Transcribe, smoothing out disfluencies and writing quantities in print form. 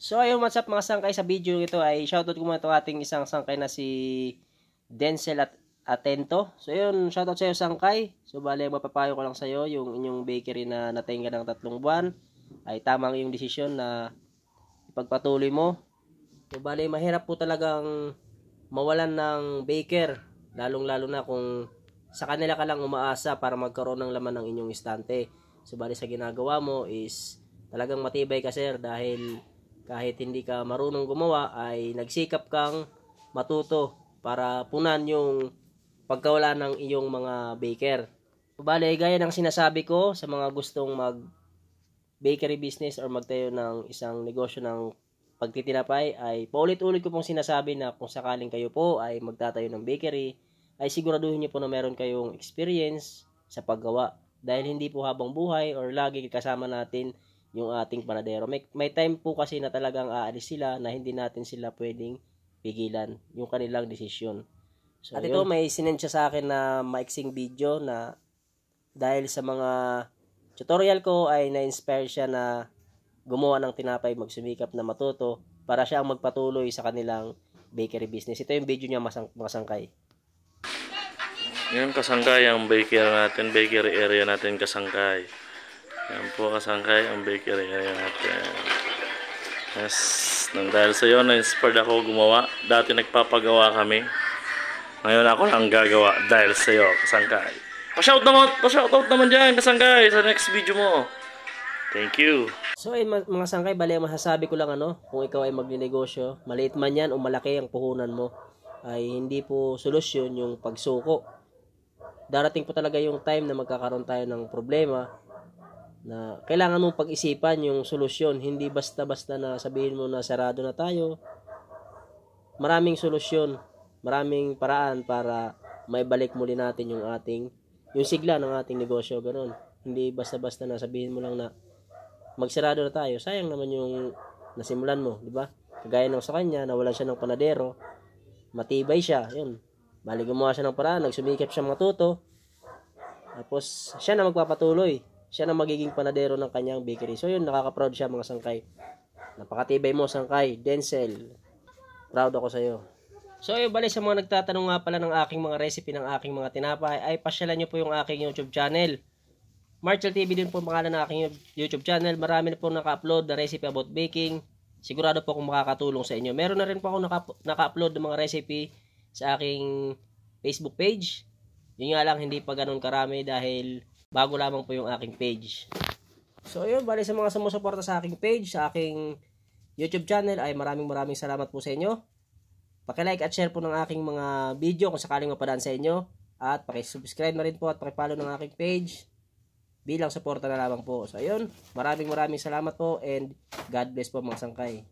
So ayun, what's up mga sangkay, sa video ito ay shoutout ko muna itong ating isang sangkay na si Denzel at Atento. So ayun, shoutout sa iyo sangkay. So bale, mapapayo ko lang sa iyo, yung inyong bakery na natingga ng 3 buwan ay tamang iyong desisyon na ipagpatuloy mo. So bale, mahirap po talagang mawalan ng baker, lalong-lalo na kung sa kanila ka lang umaasa para magkaroon ng laman ng inyong istante. So bale, sa ginagawa mo is talagang matibay ka sir, dahil kahit hindi ka marunong gumawa ay nagsikap kang matuto para punan yung pagkawala ng iyong mga baker. So bale, gaya ng sinasabi ko sa mga gustong mag bakery business or magtayo ng isang negosyo ng pagtitinapay, ay paulit-ulit ko pong sinasabi na kung sakaling kayo po ay magtatayo ng bakery, ay siguraduhin niyo po na meron kayong experience sa paggawa, dahil hindi po habang buhay or lagi kasama natin yung ating panadero. May time po kasi na talagang aalis sila na hindi natin sila pwedeng pigilan yung kanilang desisyon. So, at ito, may sinend siya sa akin na maiksing video na dahil sa mga tutorial ko ay na-inspire siya na gumawa ng tinapay, magsumikap na matuto para siya ang magpatuloy sa kanilang bakery business. Ito yung video niya mga sangkay. Yan kasangkay ang bakery area natin kasangkay. Yan po kasangkay ang bakery area natin. Yes, nang dahil sa iyo na-inspired ako gumawa. Dati nagpapagawa kami. Ngayon ako lang gagawa dahil sa iyo kasangkay. Pa-shoutout naman dyan kasangkay sa next video mo. Thank you. So mga sangkay, bali masasabi ko lang kung ikaw ay magninegosyo, maliit man yan o malaki ang puhunan mo, ay hindi po solusyon yung pagsuko. Darating po talaga yung time na magkakaroon tayo ng problema na kailangan mong pag-isipan yung solusyon. Hindi basta-basta na sabihin mo na sarado na tayo. Maraming solusyon, maraming paraan para maibalik muli natin yung sigla ng ating negosyo, ganoon. Hindi basta-basta na sabihin mo lang na magsarado na tayo. Sayang naman yung nasimulan mo, di ba? Kagaya ng sa kanya, nawalan siya ng panadero, matibay siya, yun. Bali gumawa siya ng paraan, nagsumikap siya matuto. Tapos siya na magpapatuloy. Siya na magiging panadero ng kanyang bakery. So yun, nakaka-proud siya mga sangkay. Napakatibay mo sangkay, Denzel. Proud ako sa iyo. So yun, bali sa mga nagtatanong nga pala ng aking mga recipe ng aking mga tinapay, ay pasyalan nyo po yung aking YouTube channel. Marchel TV din po pangalan ng aking YouTube channel. Marami na po naka-upload na recipe about baking. Sigurado po kung makakatulong sa inyo. Meron na rin po ako naka-upload ng mga recipe sa aking Facebook page. Yun nga lang, hindi pa ganun karami dahil bago lamang po yung aking page. So yun, bali sa mga sumusuporta sa aking page, sa aking YouTube channel, ay maraming salamat po sa inyo. Paki-like at share po ng aking mga video kung sakaling mapadaan sa inyo. At paki-subscribe na rin po at paki-follow ng aking page bilang suporta na lamang po. So ayun, maraming salamat po and God bless po mga sangkay.